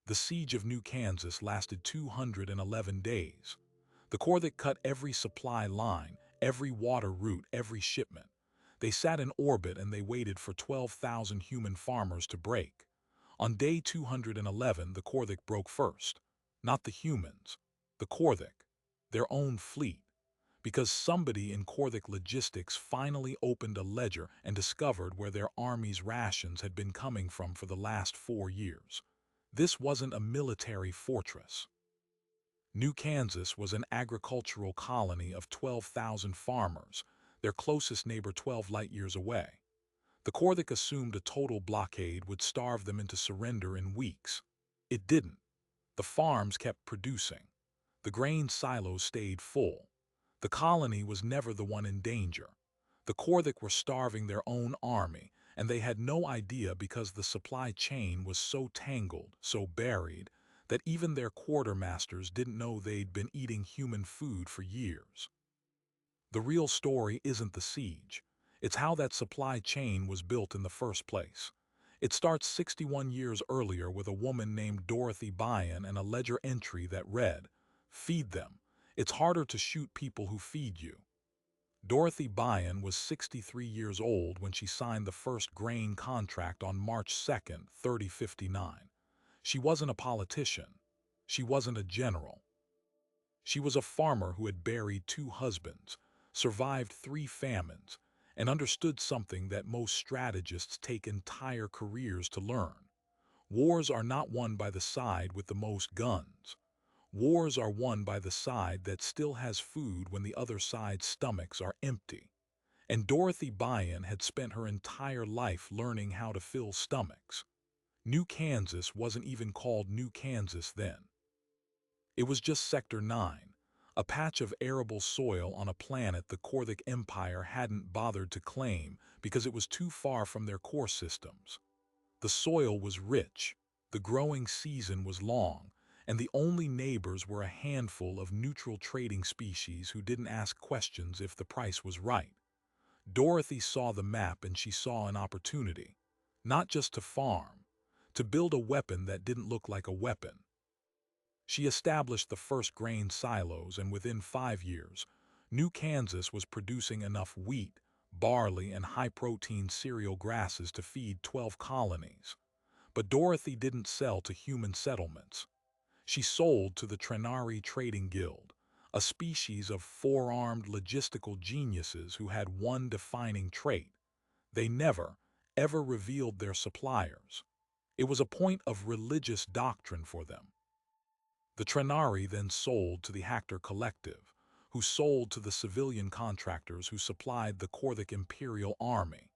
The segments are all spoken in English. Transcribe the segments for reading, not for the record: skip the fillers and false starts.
The siege of New Kansas lasted 211 days. The Korthik cut every supply line, every water route, every shipment. They sat in orbit and they waited for 12,000 human farmers to break. On day 211, the Korthik broke first. Not the humans, the Korthik, their own fleet. Because somebody in Korthik logistics finally opened a ledger and discovered where their army's rations had been coming from for the last 4 years. This wasn't a military fortress. New Kansas was an agricultural colony of 12,000 farmers, their closest neighbor 12 light-years away. The Korthik assumed a total blockade would starve them into surrender in weeks. It didn't. The farms kept producing. The grain silos stayed full. The colony was never the one in danger. The Korthik were starving their own army, and they had no idea because the supply chain was so tangled, so buried, that even their quartermasters didn't know they'd been eating human food for years. The real story isn't the siege. It's how that supply chain was built in the first place. It starts 61 years earlier with a woman named Dorothy Byen and a ledger entry that read, "Feed them. It's harder to shoot people who feed you." Dorothy Byen was 63 years old when she signed the first grain contract on March 2, 3059. She wasn't a politician. She wasn't a general. She was a farmer who had buried 2 husbands, survived 3 famines, and understood something that most strategists take entire careers to learn. Wars are not won by the side with the most guns. Wars are won by the side that still has food when the other side's stomachs are empty. And Dorothy Byen had spent her entire life learning how to fill stomachs. New Kansas wasn't even called New Kansas then. It was just Sector 9, a patch of arable soil on a planet the Korthik Empire hadn't bothered to claim because it was too far from their core systems. The soil was rich, the growing season was long, and the only neighbors were a handful of neutral trading species who didn't ask questions if the price was right. Dorothy saw the map and she saw an opportunity, not just to farm, to build a weapon that didn't look like a weapon. She established the first grain silos, and within 5 years, New Kansas was producing enough wheat, barley, and high-protein cereal grasses to feed 12 colonies. But Dorothy didn't sell to human settlements. She sold to the Trenari Trading Guild, a species of 4-armed logistical geniuses who had one defining trait. They never, ever revealed their suppliers. It was a point of religious doctrine for them. The Trenari then sold to the Hactor Collective, who sold to the civilian contractors who supplied the Korthik Imperial Army.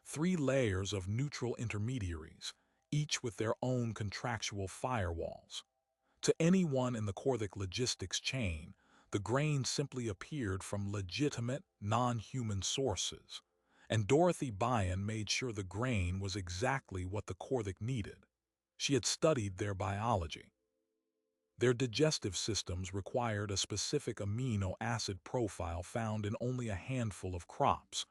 3 layers of neutral intermediaries, each with their own contractual firewalls. To anyone in the Korthik logistics chain, the grain simply appeared from legitimate, non-human sources. And Dorothy Byen made sure the grain was exactly what the Korthik needed. She had studied their biology. Their digestive systems required a specific amino acid profile found in only a handful of crops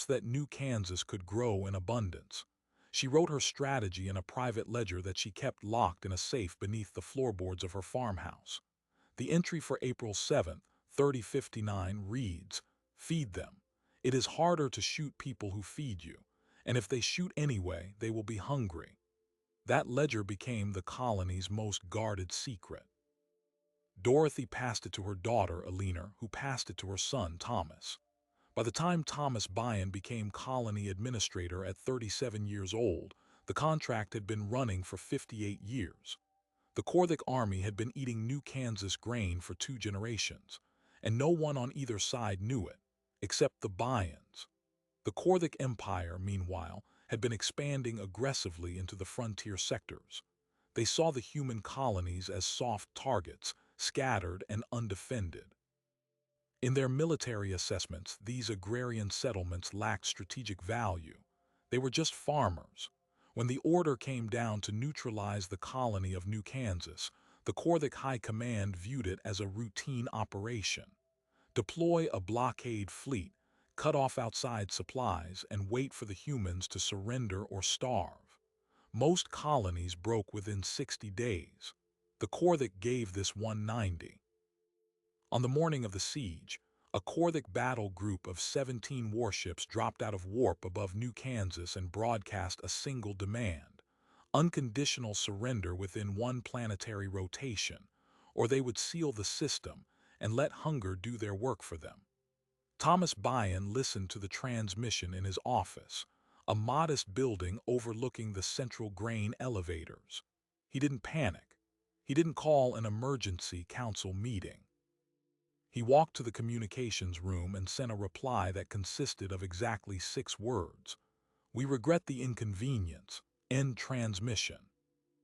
that New Kansas could grow in abundance. She wrote her strategy in a private ledger that she kept locked in a safe beneath the floorboards of her farmhouse. The entry for April 7, 3059 reads, "Feed them. It is harder to shoot people who feed you, and if they shoot anyway, they will be hungry." That ledger became the colony's most guarded secret. Dorothy passed it to her daughter, Alina, who passed it to her son, Thomas. By the time Thomas Byen became colony administrator at 37 years old, the contract had been running for 58 years. The Korthik army had been eating New Kansas grain for 2 generations, and no one on either side knew it, except the Byens. The Korthik Empire, meanwhile, had been expanding aggressively into the frontier sectors. They saw the human colonies as soft targets, scattered and undefended. In their military assessments, these agrarian settlements lacked strategic value. They were just farmers. When the order came down to neutralize the colony of New Kansas, the Korthik High Command viewed it as a routine operation. Deploy a blockade fleet, cut off outside supplies, and wait for the humans to surrender or starve. Most colonies broke within 60 days. The Korthik gave this 190. On the morning of the siege, a Korthik battle group of 17 warships dropped out of warp above New Kansas and broadcast a single demand: unconditional surrender within one planetary rotation, or they would seal the system and let hunger do their work for them. Thomas Bryan listened to the transmission in his office, a modest building overlooking the central grain elevators. He didn't panic. He didn't call an emergency council meeting. He walked to the communications room and sent a reply that consisted of exactly 6 words: "We regret the inconvenience. End transmission."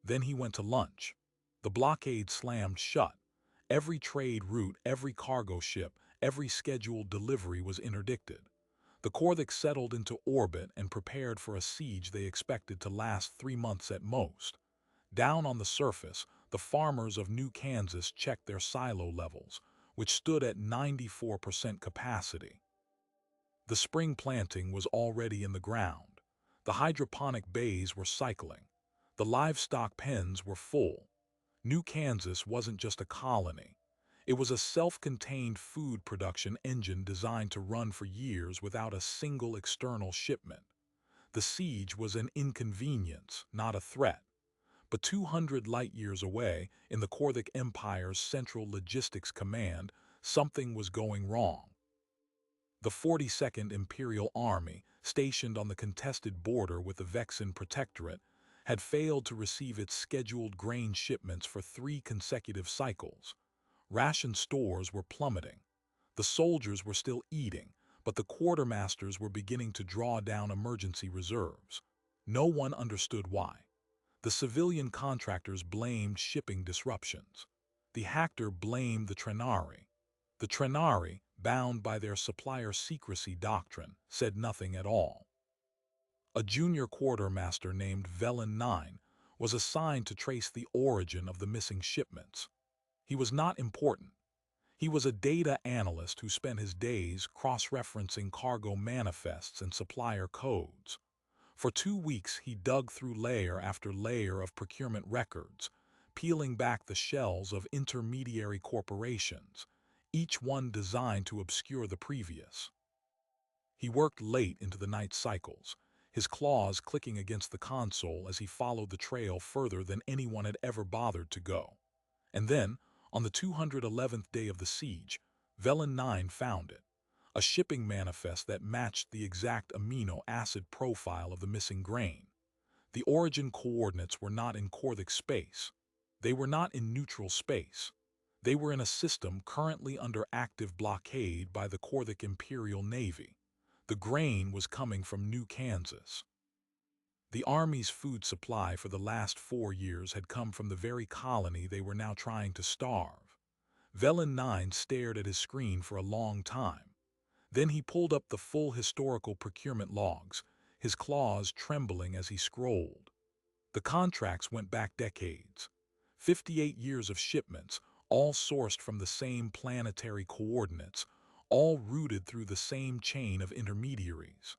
Then he went to lunch. The blockade slammed shut. Every trade route, every cargo ship, every scheduled delivery was interdicted. The Korthik settled into orbit and prepared for a siege they expected to last 3 months at most. Down on the surface, the farmers of New Kansas checked their silo levels, which stood at 94% capacity. The spring planting was already in the ground. The hydroponic bays were cycling. The livestock pens were full. New Kansas wasn't just a colony. It was a self-contained food production engine designed to run for years without a single external shipment. The siege was an inconvenience, not a threat. But 200 light-years away, in the Korthik Empire's Central Logistics Command, something was going wrong. The 42nd Imperial Army, stationed on the contested border with the Vexin Protectorate, had failed to receive its scheduled grain shipments for 3 consecutive cycles. Ration stores were plummeting. The soldiers were still eating, but the quartermasters were beginning to draw down emergency reserves. No one understood why. The civilian contractors blamed shipping disruptions. The Hactor blamed the Trenari. The Trenari, bound by their supplier secrecy doctrine, said nothing at all. A junior quartermaster named Velen 9 was assigned to trace the origin of the missing shipments. He was not important. He was a data analyst who spent his days cross-referencing cargo manifests and supplier codes. For 2 weeks, he dug through layer after layer of procurement records, peeling back the shells of intermediary corporations, each one designed to obscure the previous. He worked late into the night cycles, his claws clicking against the console as he followed the trail further than anyone had ever bothered to go. And then, on the 211th day of the siege, Velen 9 found it. A shipping manifest that matched the exact amino acid profile of the missing grain. The origin coordinates were not in Korthik space. They were not in neutral space. They were in a system currently under active blockade by the Korthik Imperial Navy. The grain was coming from New Kansas. The Army's food supply for the last 4 years had come from the very colony they were now trying to starve. Velen 9 stared at his screen for a long time. Then he pulled up the full historical procurement logs, his claws trembling as he scrolled. The contracts went back decades. 58 years of shipments, all sourced from the same planetary coordinates, all routed through the same chain of intermediaries.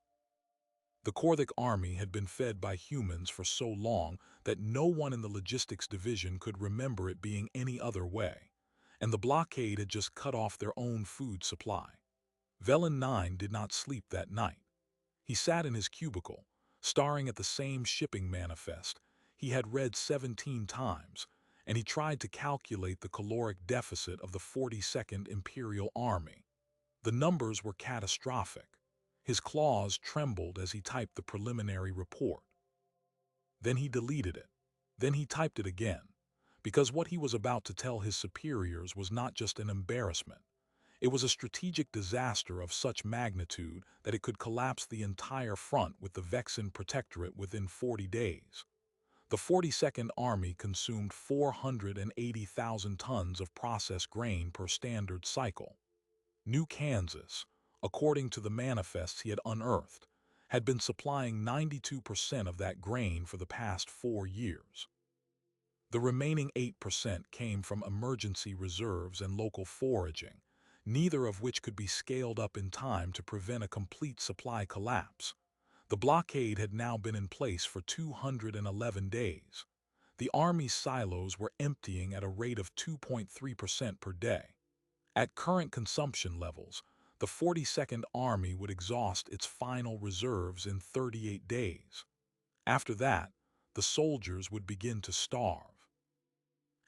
The Korthik army had been fed by humans for so long that no one in the logistics division could remember it being any other way, and the blockade had just cut off their own food supply. Velen 9 did not sleep that night. He sat in his cubicle, staring at the same shipping manifest he had read 17 times, and he tried to calculate the caloric deficit of the 42nd Imperial Army. The numbers were catastrophic. His claws trembled as he typed the preliminary report. Then he deleted it. Then he typed it again, because what he was about to tell his superiors was not just an embarrassment. It was a strategic disaster of such magnitude that it could collapse the entire front with the Vexin Protectorate within 40 days. The 42nd Army consumed 480,000 tons of processed grain per standard cycle. New Kansas, according to the manifests he had unearthed, had been supplying 92% of that grain for the past 4 years. The remaining 8% came from emergency reserves and local foraging, neither of which could be scaled up in time to prevent a complete supply collapse. The blockade had now been in place for 211 days. The Army's silos were emptying at a rate of 2.3% per day. At current consumption levels, the 42nd Army would exhaust its final reserves in 38 days. After that, the soldiers would begin to starve.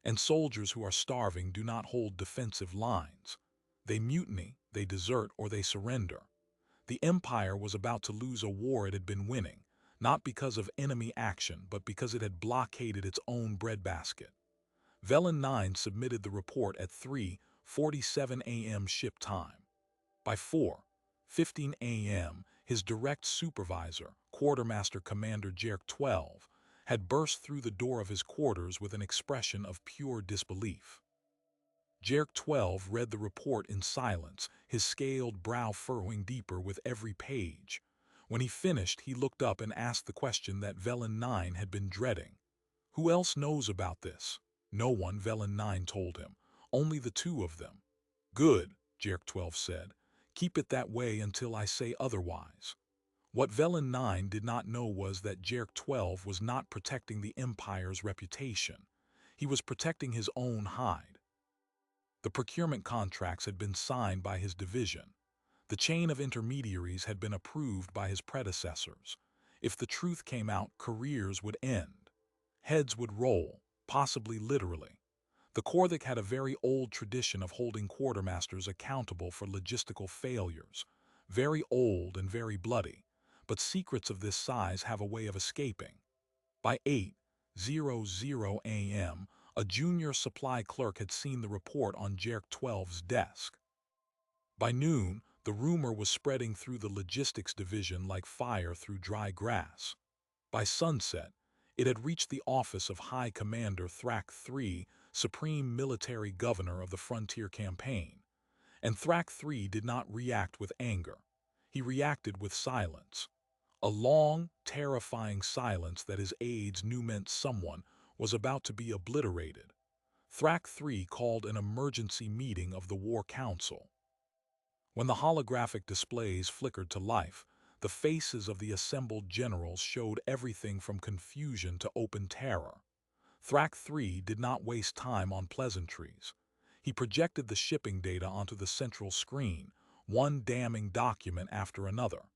And soldiers who are starving do not hold defensive lines. They mutiny, they desert, or they surrender. The Empire was about to lose a war it had been winning, not because of enemy action, but because it had blockaded its own breadbasket. Velen 9 submitted the report at 3:47 a.m. ship time. By 4:15 a.m., his direct supervisor, Quartermaster Commander Jerk 12, had burst through the door of his quarters with an expression of pure disbelief. Jerk 12 read the report in silence, his scaled brow furrowing deeper with every page. When he finished, he looked up and asked the question that Velen 9 had been dreading. Who else knows about this? No one, Velen 9 told him. Only the two of them. Good, Jerk 12 said. Keep it that way until I say otherwise. What Velen 9 did not know was that Jerk 12 was not protecting the Empire's reputation. He was protecting his own hide. The procurement contracts had been signed by his division. The chain of intermediaries had been approved by his predecessors. If the truth came out, careers would end. Heads would roll, possibly literally. The Korthik had a very old tradition of holding quartermasters accountable for logistical failures. Very old and very bloody, but secrets of this size have a way of escaping. By 8:00 a.m., a junior supply clerk had seen the report on Jerk 12's desk. By noon, the rumor was spreading through the logistics division like fire through dry grass. By sunset, it had reached the office of High Commander Thrak III, Supreme Military Governor of the Frontier Campaign. And Thrak III did not react with anger. He reacted with silence. A long, terrifying silence that his aides knew meant someone was about to be obliterated. Thrak III called an emergency meeting of the War Council. When the holographic displays flickered to life, the faces of the assembled generals showed everything from confusion to open terror. Thrak III did not waste time on pleasantries. He projected the shipping data onto the central screen, one damning document after another.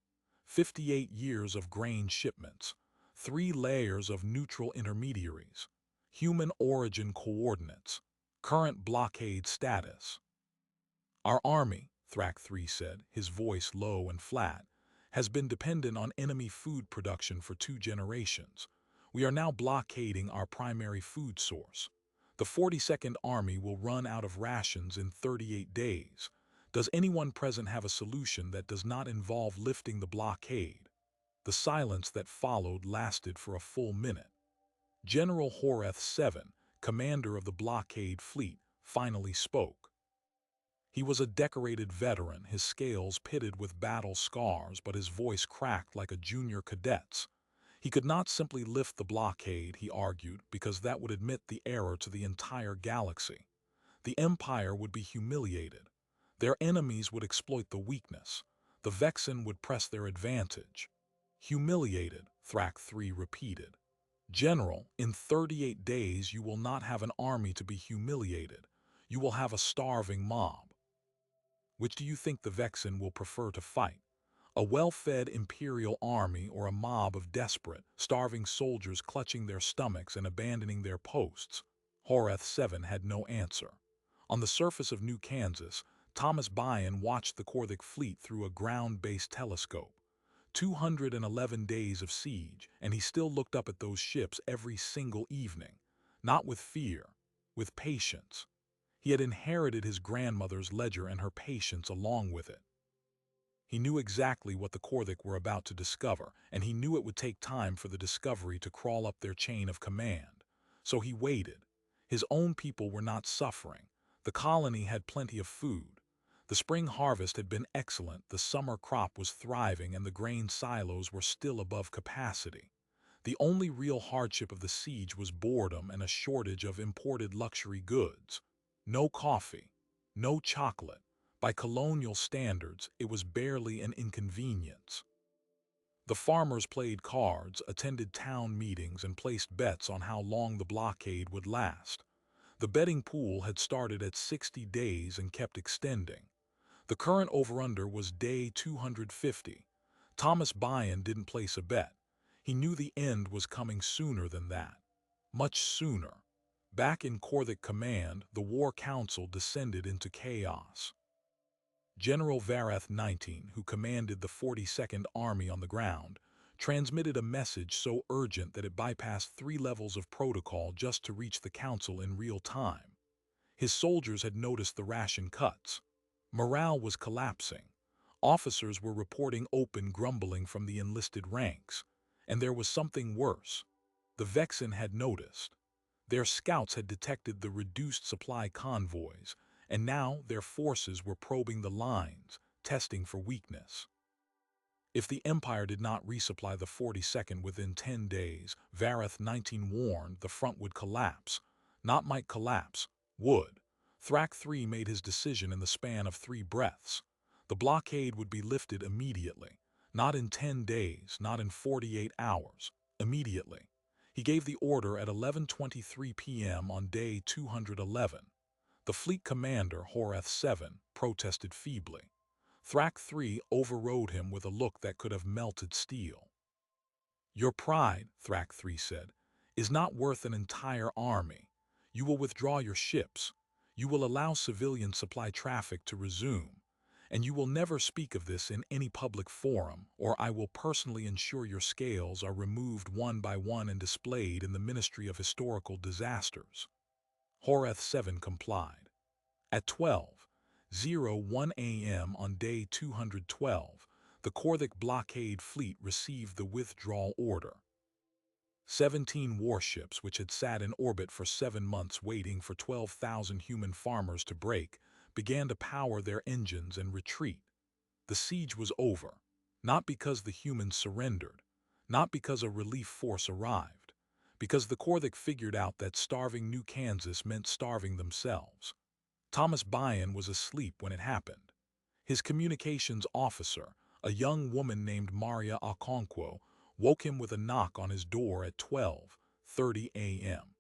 58 years of grain shipments, 3 layers of neutral intermediaries, human origin coordinates, current blockade status. Our army, Thrak III said, his voice low and flat, has been dependent on enemy food production for 2 generations. We are now blockading our primary food source. The 42nd Army will run out of rations in 38 days. Does anyone present have a solution that does not involve lifting the blockade? The silence that followed lasted for a full minute. General Horeth VII, commander of the blockade fleet, finally spoke. He was a decorated veteran, his scales pitted with battle scars, but his voice cracked like a junior cadet's. He could not simply lift the blockade, he argued, because that would admit the error to the entire galaxy. The Empire would be humiliated. Their enemies would exploit the weakness. The Vexen would press their advantage. Humiliated, Thrak III repeated. General, in 38 days you will not have an army to be humiliated. You will have a starving mob. Which do you think the Vexen will prefer to fight? A well-fed imperial army or a mob of desperate, starving soldiers clutching their stomachs and abandoning their posts? Horeth VII had no answer. On the surface of New Kansas, Thomas Byon watched the Korthik fleet through a ground-based telescope. 211 days of siege, and he still looked up at those ships every single evening. Not with fear, with patience. He had inherited his grandmother's ledger and her patience along with it. He knew exactly what the Korthik were about to discover, and he knew it would take time for the discovery to crawl up their chain of command. So he waited. His own people were not suffering. The colony had plenty of food. The spring harvest had been excellent, the summer crop was thriving, and the grain silos were still above capacity. The only real hardship of the siege was boredom and a shortage of imported luxury goods. No coffee, no chocolate. By colonial standards, it was barely an inconvenience. The farmers played cards, attended town meetings, and placed bets on how long the blockade would last. The betting pool had started at 60 days and kept extending. The current over-under was day 250. Thomas Bryan didn't place a bet. He knew the end was coming sooner than that. Much sooner. Back in Korthik Command, the War Council descended into chaos. General Varath 19, who commanded the 42nd Army on the ground, transmitted a message so urgent that it bypassed 3 levels of protocol just to reach the council in real time. His soldiers had noticed the ration cuts. Morale was collapsing. Officers were reporting open grumbling from the enlisted ranks. And there was something worse. The Vexen had noticed. Their scouts had detected the reduced supply convoys, and now their forces were probing the lines, testing for weakness. If the Empire did not resupply the 42nd within 10 days, Varath 19 warned the front would collapse. Not might collapse, would. Thrak III made his decision in the span of 3 breaths. The blockade would be lifted immediately. Not in 10 days, not in 48 hours. Immediately. He gave the order at 11:23 p.m. on day 211. The fleet commander, Horath 7, protested feebly. Thrak III overrode him with a look that could have melted steel. "Your pride," Thrak III said, "is not worth an entire army. You will withdraw your ships. You will allow civilian supply traffic to resume. And you will never speak of this in any public forum, or I will personally ensure your scales are removed one by one and displayed in the Ministry of Historical Disasters." Horath 7 complied. At 12:01 a.m. on day 212, the Korthik blockade fleet received the withdrawal order. 17 warships, which had sat in orbit for 7 months waiting for 12,000 human farmers to break, began to power their engines and retreat. The siege was over, not because the humans surrendered, not because a relief force arrived, because the Korthik figured out that starving New Kansas meant starving themselves. Thomas Bryan was asleep when it happened. His communications officer, a young woman named Maria Okonkwo, woke him with a knock on his door at 12:30 a.m.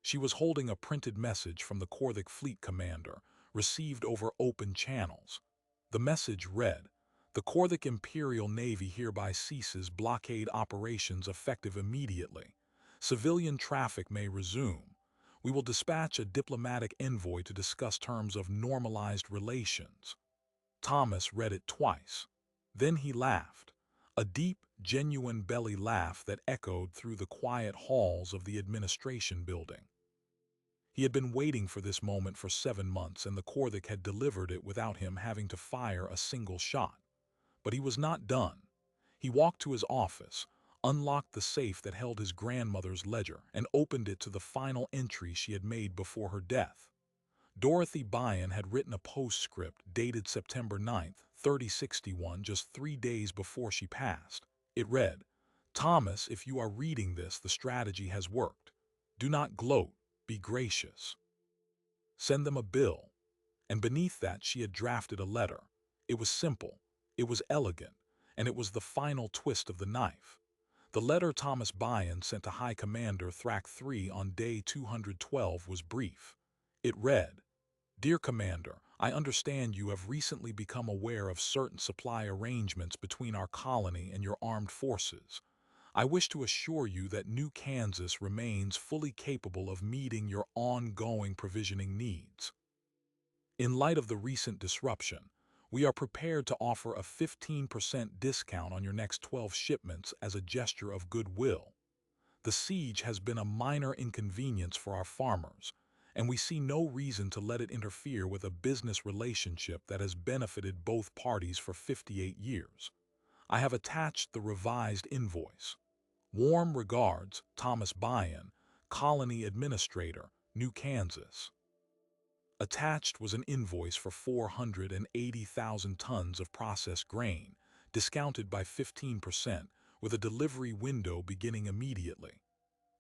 She was holding a printed message from the Korthik fleet commander, received over open channels. The message read, "The Korthik Imperial Navy hereby ceases blockade operations effective immediately. Civilian traffic may resume. We will dispatch a diplomatic envoy to discuss terms of normalized relations." Thomas read it twice. Then he laughed. A deep, genuine belly laugh that echoed through the quiet halls of the administration building. He had been waiting for this moment for 7 months, and the Korthik had delivered it without him having to fire a single shot. But he was not done. He walked to his office, unlocked the safe that held his grandmother's ledger, and opened it to the final entry she had made before her death. Dorothy Bryan had written a postscript dated September 9th, 3061, just 3 days before she passed. It read, "Thomas, if you are reading this, the strategy has worked. Do not gloat, be gracious. Send them a bill." And beneath that she had drafted a letter. It was simple, it was elegant, and it was the final twist of the knife. The letter Thomas Bryan sent to High Commander Thrak III on day 212 was brief. It read, "Dear Commander, I understand you have recently become aware of certain supply arrangements between our colony and your armed forces. I wish to assure you that New Kansas remains fully capable of meeting your ongoing provisioning needs. In light of the recent disruption, we are prepared to offer a 15% discount on your next 12 shipments as a gesture of goodwill. The siege has been a minor inconvenience for our farmers, and we see no reason to let it interfere with a business relationship that has benefited both parties for 58 years. I have attached the revised invoice. Warm regards, Thomas Bryan, Colony Administrator, New Kansas." Attached was an invoice for 480,000 tons of processed grain, discounted by 15%, with a delivery window beginning immediately.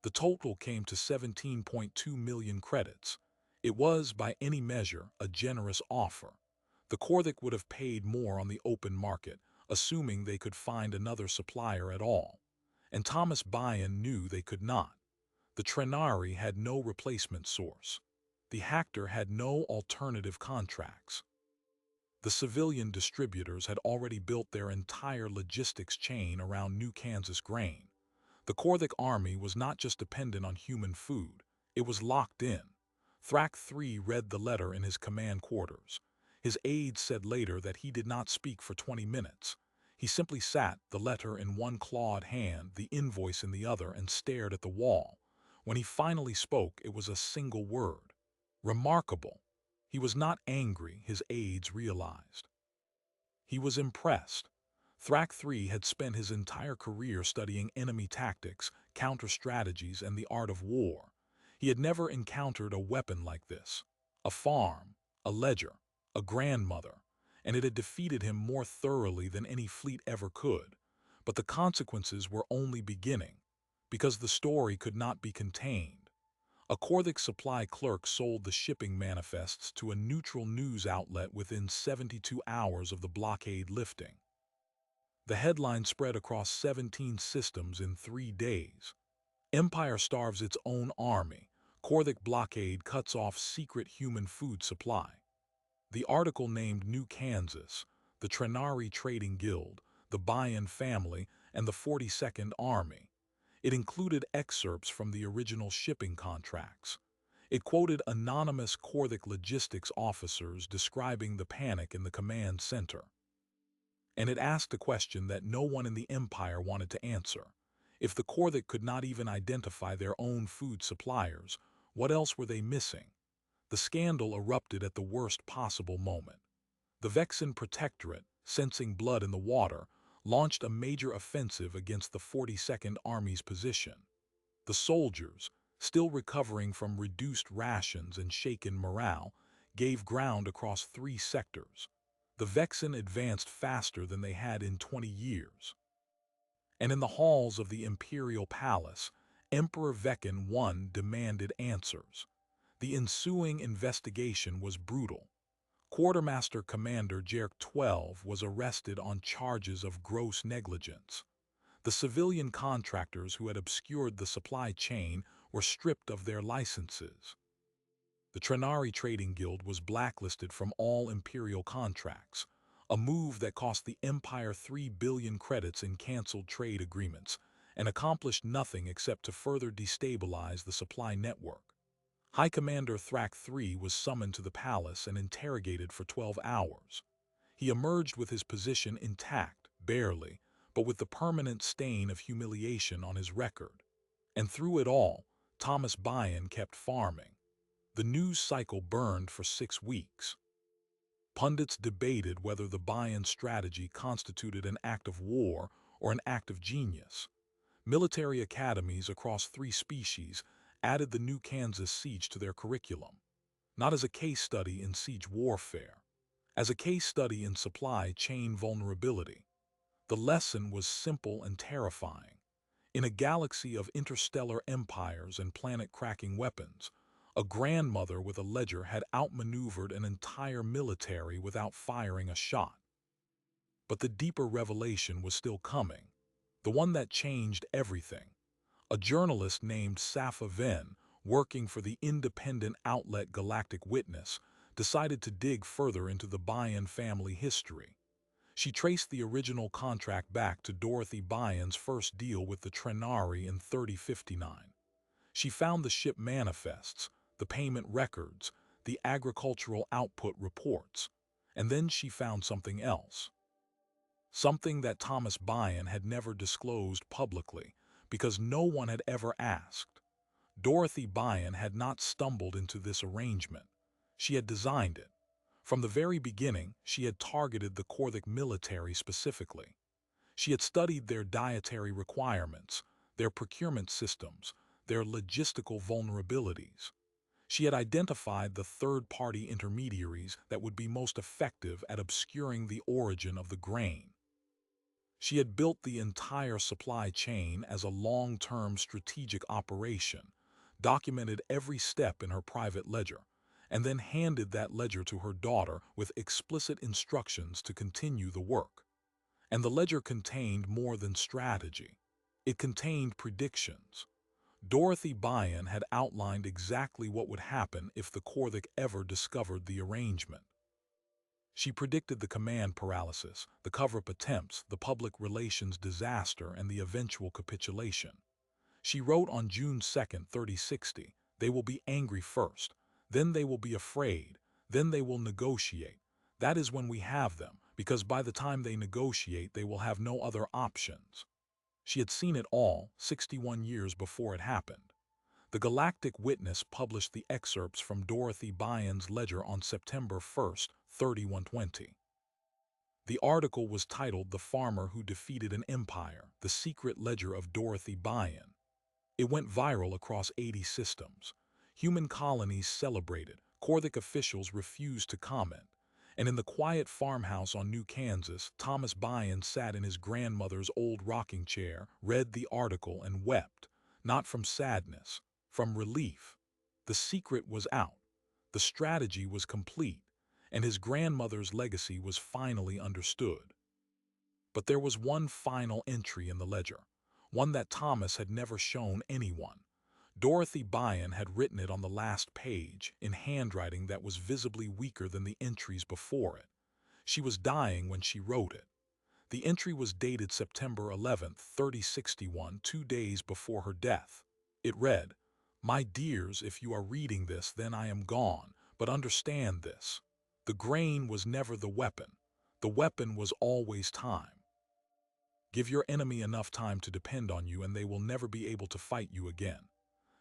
The total came to 17.2 million credits. It was, by any measure, a generous offer. The Korthik would have paid more on the open market, assuming they could find another supplier at all. And Thomas Byon knew they could not. The Trenari had no replacement source. The Hactor had no alternative contracts. The civilian distributors had already built their entire logistics chain around New Kansas grain. The Korthik army was not just dependent on human food, it was locked in. Thrak III read the letter in his command quarters. His aides said later that he did not speak for 20 minutes. He simply sat, the letter in one clawed hand, the invoice in the other, and stared at the wall. When he finally spoke, it was a single word. Remarkable. He was not angry, his aides realized. He was impressed. Thrak III had spent his entire career studying enemy tactics, counter-strategies, and the art of war. He had never encountered a weapon like this. A farm, a ledger, a grandmother, and it had defeated him more thoroughly than any fleet ever could. But the consequences were only beginning, because the story could not be contained. A Korthik supply clerk sold the shipping manifests to a neutral news outlet within 72 hours of the blockade lifting. The headline spread across 17 systems in 3 days. Empire starves its own army. Korthik blockade cuts off secret human food supply. The article named New Kansas, the Trenari Trading Guild, the Byon family, and the 42nd Army. It included excerpts from the original shipping contracts. It quoted anonymous Korthik logistics officers describing the panic in the command center. And it asked a question that no one in the Empire wanted to answer. If the Korthik could not even identify their own food suppliers, what else were they missing? The scandal erupted at the worst possible moment. The Vexen Protectorate, sensing blood in the water, launched a major offensive against the 42nd Army's position. The soldiers, still recovering from reduced rations and shaken morale, gave ground across 3 sectors. The Vexen advanced faster than they had in 20 years. And in the halls of the Imperial Palace, Emperor Vecin I demanded answers. The ensuing investigation was brutal. Quartermaster Commander Jerk XII was arrested on charges of gross negligence. The civilian contractors who had obscured the supply chain were stripped of their licenses. The Trenari Trading Guild was blacklisted from all imperial contracts, a move that cost the Empire 3 billion credits in cancelled trade agreements and accomplished nothing except to further destabilize the supply network. High Commander Thrak III was summoned to the palace and interrogated for 12 hours. He emerged with his position intact, barely, but with the permanent stain of humiliation on his record. And through it all, Thomas Byon kept farming. The news cycle burned for 6 weeks. Pundits debated whether the Byon strategy constituted an act of war or an act of genius. Military academies across 3 species added the New Kansas siege to their curriculum, not as a case study in siege warfare, as a case study in supply chain vulnerability. The lesson was simple and terrifying. In a galaxy of interstellar empires and planet-cracking weapons, a grandmother with a ledger had outmaneuvered an entire military without firing a shot. But the deeper revelation was still coming, the one that changed everything. A journalist named Safa Ven, working for the independent outlet Galactic Witness, decided to dig further into the Byon family history. She traced the original contract back to Dorothy Byon's first deal with the Trenari in 3059. She found the ship manifests, the payment records, the agricultural output reports, and then she found something else. Something that Thomas Byon had never disclosed publicly, because no one had ever asked. Dorothy Byon had not stumbled into this arrangement. She had designed it. From the very beginning, she had targeted the Korthik military specifically. She had studied their dietary requirements, their procurement systems, their logistical vulnerabilities. She had identified the third-party intermediaries that would be most effective at obscuring the origin of the grain. She had built the entire supply chain as a long-term strategic operation, documented every step in her private ledger, and then handed that ledger to her daughter with explicit instructions to continue the work. And the ledger contained more than strategy. It contained predictions. Dorothy Byon had outlined exactly what would happen if the Korthik ever discovered the arrangement. She predicted the command paralysis, the cover-up attempts, the public relations disaster, and the eventual capitulation. She wrote on June 2, 3060, "They will be angry first, then they will be afraid, then they will negotiate. That is when we have them, because by the time they negotiate they will have no other options." She had seen it all 61 years before it happened. The Galactic Witness published the excerpts from Dorothy Byon's ledger on September 3120. The article was titled "The Farmer Who Defeated an Empire, The Secret Ledger of Dorothy Byon." It went viral across 80 systems. Human colonies celebrated, Korthik officials refused to comment, and in the quiet farmhouse on New Kansas, Thomas Byon sat in his grandmother's old rocking chair, read the article, and wept, not from sadness, from relief. The secret was out, the strategy was complete, and his grandmother's legacy was finally understood. But there was one final entry in the ledger, one that Thomas had never shown anyone. Dorothy Byon had written it on the last page, in handwriting that was visibly weaker than the entries before it. She was dying when she wrote it. The entry was dated September 11th, 3061, 2 days before her death. It read, "My dears, if you are reading this, then I am gone, but understand this. The grain was never the weapon. The weapon was always time. Give your enemy enough time to depend on you and they will never be able to fight you again.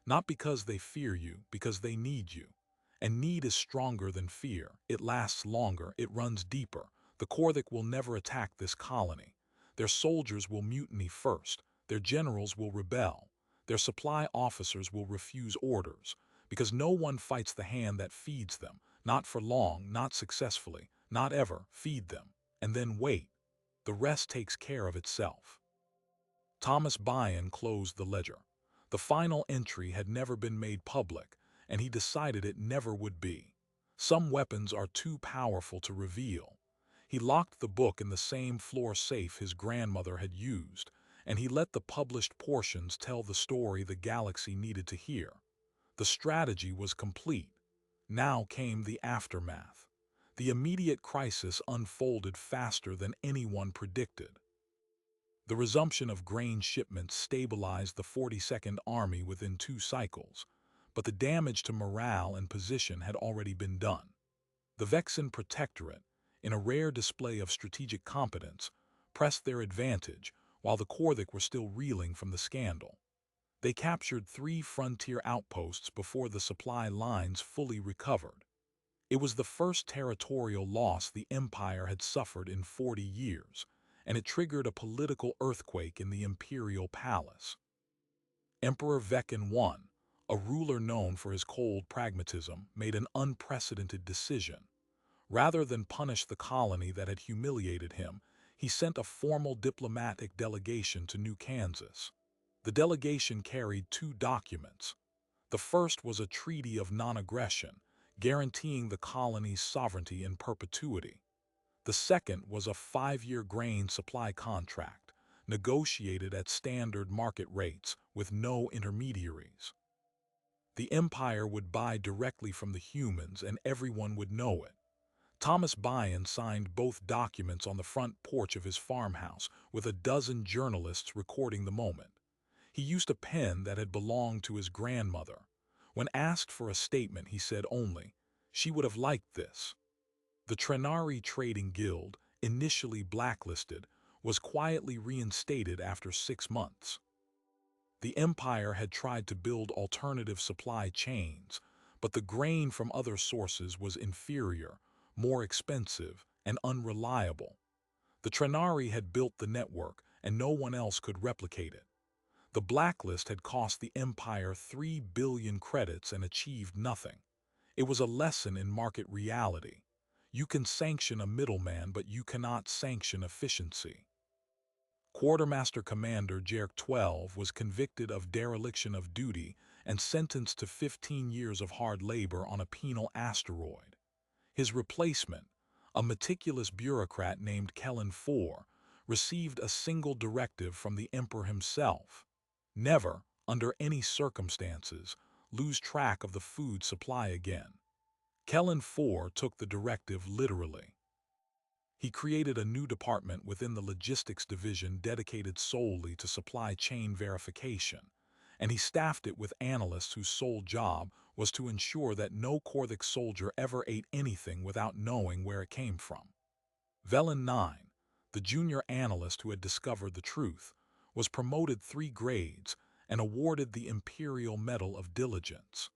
Not because they fear you, because they need you. And need is stronger than fear. It lasts longer, it runs deeper. The Korthik will never attack this colony. Their soldiers will mutiny first. Their generals will rebel. Their supply officers will refuse orders. Because no one fights the hand that feeds them. Not for long, not successfully, not ever. Feed them. And then wait. The rest takes care of itself." Thomas Byon closed the ledger. The final entry had never been made public, and he decided it never would be. Some weapons are too powerful to reveal. He locked the book in the same floor safe his grandmother had used, and he let the published portions tell the story the galaxy needed to hear. The strategy was complete. Now came the aftermath. The immediate crisis unfolded faster than anyone predicted. The resumption of grain shipments stabilized the 42nd Army within 2 cycles, but the damage to morale and position had already been done. The Vexen Protectorate, in a rare display of strategic competence, pressed their advantage while the Korthik were still reeling from the scandal. They captured 3 frontier outposts before the supply lines fully recovered. It was the first territorial loss the Empire had suffered in 40 years, and it triggered a political earthquake in the imperial palace. Emperor Vecin I, a ruler known for his cold pragmatism, made an unprecedented decision. Rather than punish the colony that had humiliated him, he sent a formal diplomatic delegation to New Kansas. The delegation carried 2 documents. The first was a treaty of non-aggression, guaranteeing the colony's sovereignty in perpetuity. The second was a 5-year grain supply contract, negotiated at standard market rates with no intermediaries. The Empire would buy directly from the humans and everyone would know it. Thomas Byon signed both documents on the front porch of his farmhouse, with a dozen journalists recording the moment. He used a pen that had belonged to his grandmother. When asked for a statement, he said only, "She would have liked this." The Trenari Trading Guild, initially blacklisted, was quietly reinstated after 6 months. The Empire had tried to build alternative supply chains, but the grain from other sources was inferior, more expensive, and unreliable. The Trenari had built the network, and no one else could replicate it. The blacklist had cost the Empire 3 billion credits and achieved nothing. It was a lesson in market reality. You can sanction a middleman, but you cannot sanction efficiency. Quartermaster Commander Jerk 12 was convicted of dereliction of duty and sentenced to 15 years of hard labor on a penal asteroid. His replacement, a meticulous bureaucrat named Kellen 4, received a single directive from the emperor himself: never, under any circumstances, lose track of the food supply again. Kellen IV took the directive literally. He created a new department within the logistics division dedicated solely to supply chain verification, and he staffed it with analysts whose sole job was to ensure that no Korthik soldier ever ate anything without knowing where it came from. Velen IX, the junior analyst who had discovered the truth, was promoted 3 grades and awarded the Imperial Medal of Diligence.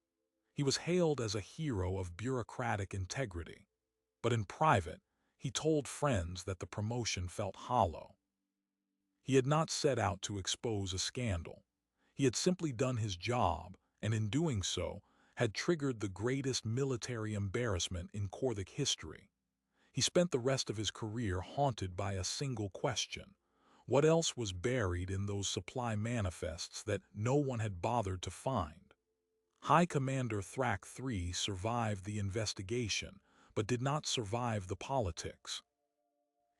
He was hailed as a hero of bureaucratic integrity, but in private, he told friends that the promotion felt hollow. He had not set out to expose a scandal. He had simply done his job, and in doing so, had triggered the greatest military embarrassment in Korthik history. He spent the rest of his career haunted by a single question: what else was buried in those supply manifests that no one had bothered to find? High Commander Thrak III survived the investigation, but did not survive the politics.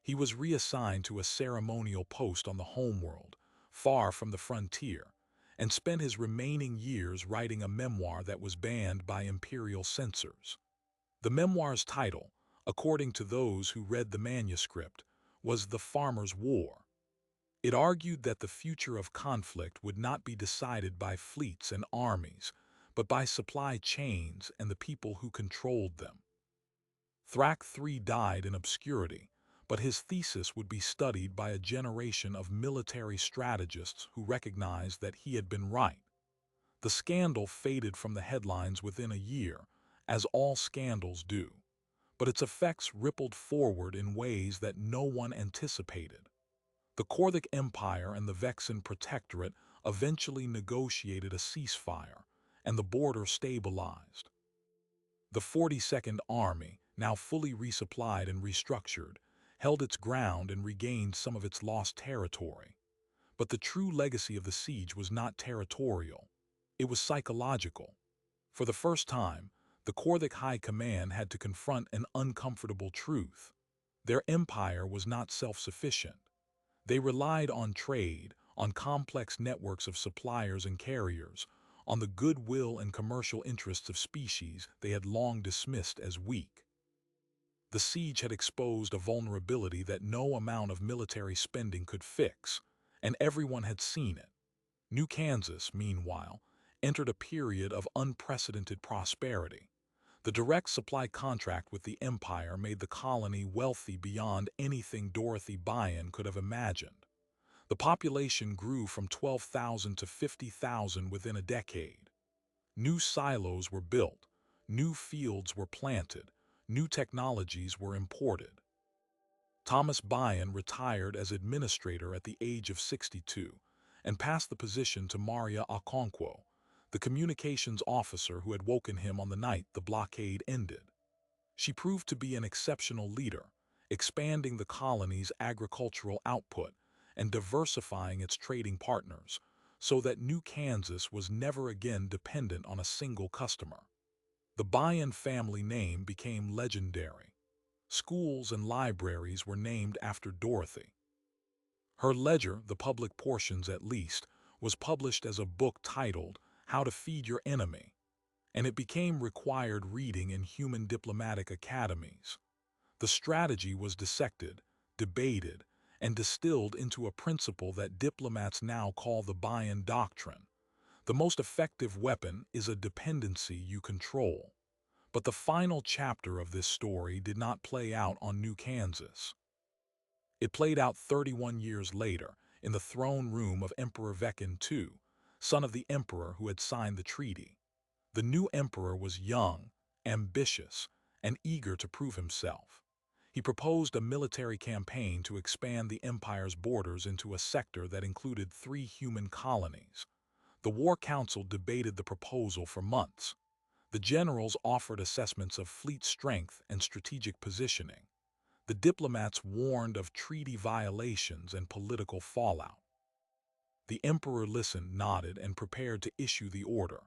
He was reassigned to a ceremonial post on the homeworld, far from the frontier, and spent his remaining years writing a memoir that was banned by imperial censors. The memoir's title, according to those who read the manuscript, was The Farmer's War. It argued that the future of conflict would not be decided by fleets and armies, but by supply chains and the people who controlled them. Thrak III died in obscurity, but his thesis would be studied by a generation of military strategists who recognized that he had been right. The scandal faded from the headlines within a year, as all scandals do, but its effects rippled forward in ways that no one anticipated. The Korthik Empire and the Vexin Protectorate eventually negotiated a ceasefire, and the border stabilized. The 42nd Army, now fully resupplied and restructured, held its ground and regained some of its lost territory. But the true legacy of the siege was not territorial. It was psychological. For the first time, the Korthik High Command had to confront an uncomfortable truth. Their empire was not self-sufficient. They relied on trade, on complex networks of suppliers and carriers, on the goodwill and commercial interests of species they had long dismissed as weak. The siege had exposed a vulnerability that no amount of military spending could fix, and everyone had seen it. New Kansas, meanwhile, entered a period of unprecedented prosperity. The direct supply contract with the empire made the colony wealthy beyond anything Dorothy Byon could have imagined. The population grew from 12,000 to 50,000 within a decade. New silos were built, new fields were planted, new technologies were imported. Thomas Byon retired as administrator at the age of 62 and passed the position to Maria Okonkwo, the communications officer who had woken him on the night the blockade ended. She proved to be an exceptional leader, expanding the colony's agricultural output and diversifying its trading partners, so that New Kansas was never again dependent on a single customer. The Byon family name became legendary. Schools and libraries were named after Dorothy. Her ledger, the public portions at least, was published as a book titled How to Feed Your Enemy, and it became required reading in human diplomatic academies. The strategy was dissected, debated, and distilled into a principle that diplomats now call the Byon Doctrine. The most effective weapon is a dependency you control. But the final chapter of this story did not play out on New Kansas. It played out 31 years later, in the throne room of Emperor Vecin II, son of the emperor who had signed the treaty. The new emperor was young, ambitious, and eager to prove himself. He proposed a military campaign to expand the empire's borders into a sector that included 3 human colonies. The War Council debated the proposal for months. The generals offered assessments of fleet strength and strategic positioning. The diplomats warned of treaty violations and political fallout. The emperor listened, nodded, and prepared to issue the order.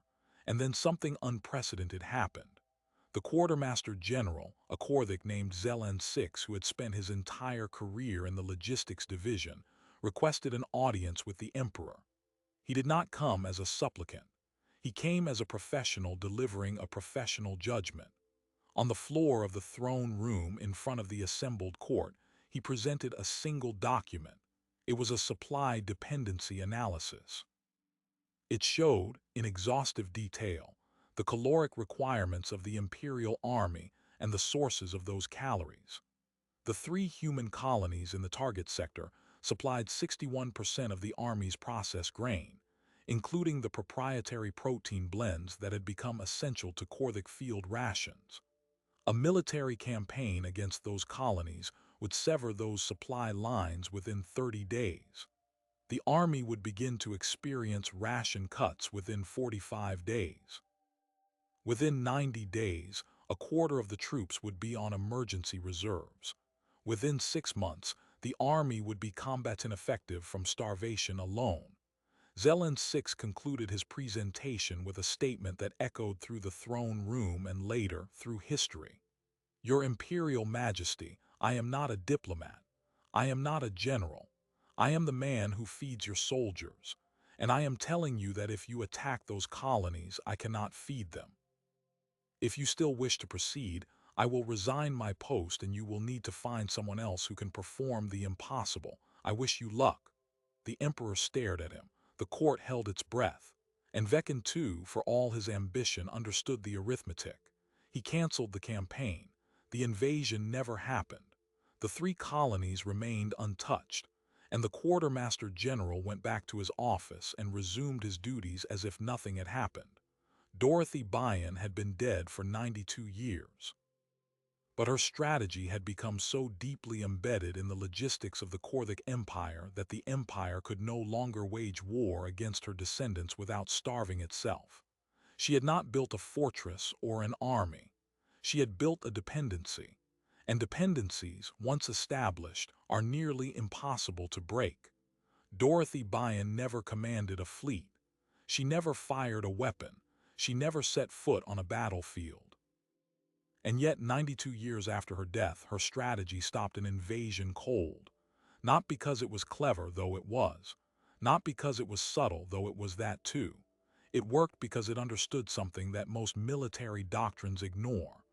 And then something unprecedented happened. The quartermaster general, a Korthik named Zelen Six who had spent his entire career in the logistics division, requested an audience with the emperor. He did not come as a supplicant. He came as a professional delivering a professional judgment. On the floor of the throne room in front of the assembled court, he presented a single document. It was a supply dependency analysis. It showed, in exhaustive detail, the caloric requirements of the imperial army and the sources of those calories. The 3 human colonies in the target sector supplied 61% of the army's processed grain, including the proprietary protein blends that had become essential to Korthik field rations. A military campaign against those colonies would sever those supply lines within 30 days. The army would begin to experience ration cuts within 45 days. Within 90 days, a quarter of the troops would be on emergency reserves. Within 6 months, the army would be combat ineffective from starvation alone. Zelen Six concluded his presentation with a statement that echoed through the throne room and later through history. Your Imperial Majesty, I am not a diplomat. I am not a general. I am the man who feeds your soldiers, and I am telling you that if you attack those colonies, I cannot feed them. If you still wish to proceed, I will resign my post and you will need to find someone else who can perform the impossible. I wish you luck. The emperor stared at him. The court held its breath. And Vekan too, for all his ambition, understood the arithmetic. He canceled the campaign. The invasion never happened. The 3 colonies remained untouched, and the quartermaster general went back to his office and resumed his duties as if nothing had happened. Dorothy Bayan had been dead for 92 years. But her strategy had become so deeply embedded in the logistics of the Korthik Empire that the empire could no longer wage war against her descendants without starving itself. She had not built a fortress or an army. She had built a dependency. And dependencies, once established, are nearly impossible to break. Dorothy Bayan never commanded a fleet. She never fired a weapon. She never set foot on a battlefield. And yet, 92 years after her death, her strategy stopped an invasion cold. Not because it was clever, though it was. Not because it was subtle, though it was that too. It worked because it understood something that most military doctrines ignore.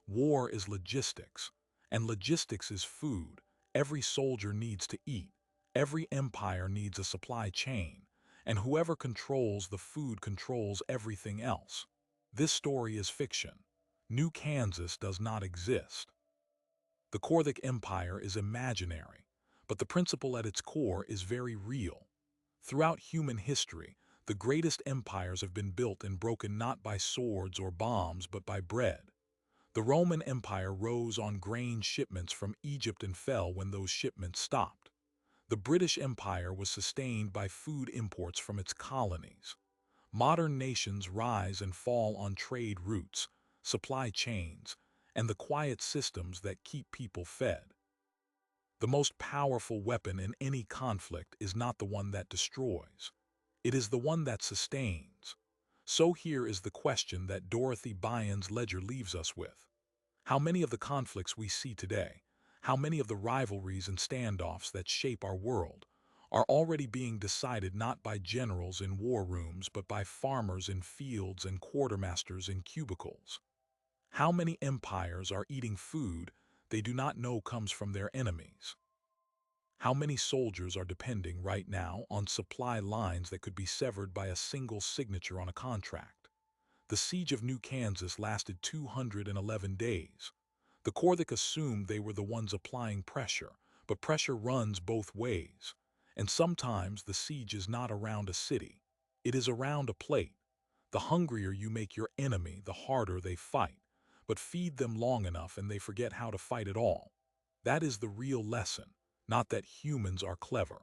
War is logistics, and logistics is food. Every soldier needs to eat. Every empire needs a supply chain. And whoever controls the food controls everything else. This story is fiction. New Kansas does not exist. The Korthik Empire is imaginary, but the principle at its core is very real. Throughout human history, the greatest empires have been built and broken not by swords or bombs, but by bread. The Roman Empire rose on grain shipments from Egypt and fell when those shipments stopped. The British Empire was sustained by food imports from its colonies. Modern nations rise and fall on trade routes, supply chains, and the quiet systems that keep people fed. The most powerful weapon in any conflict is not the one that destroys. It is the one that sustains. So here is the question that Dorothy Bayan's ledger leaves us with. How many of the conflicts we see today, how many of the rivalries and standoffs that shape our world, are already being decided not by generals in war rooms but by farmers in fields and quartermasters in cubicles? How many empires are eating food they do not know comes from their enemies? How many soldiers are depending right now on supply lines that could be severed by a single signature on a contract? The siege of New Kansas lasted 211 days. The Korthik assumed they were the ones applying pressure, but pressure runs both ways. And sometimes the siege is not around a city. It is around a plate. The hungrier you make your enemy, the harder they fight. But feed them long enough and they forget how to fight at all. That is the real lesson, not that humans are clever.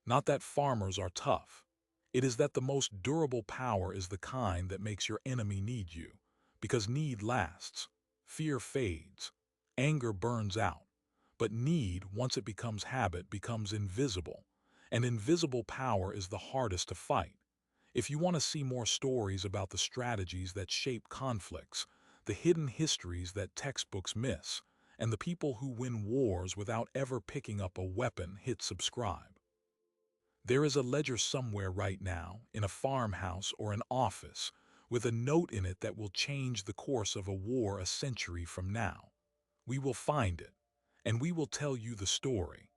Not that farmers are tough. It is that the most durable power is the kind that makes your enemy need you. Because need lasts. Fear fades. Anger burns out. But need, once it becomes habit, becomes invisible. And invisible power is the hardest to fight. If you want to see more stories about the strategies that shape conflicts, the hidden histories that textbooks miss, and the people who win wars without ever picking up a weapon. Hit subscribe. There is a ledger somewhere right now, in a farmhouse or an office, with a note in it that will change the course of a war a century from now. We will find it, and we will tell you the story.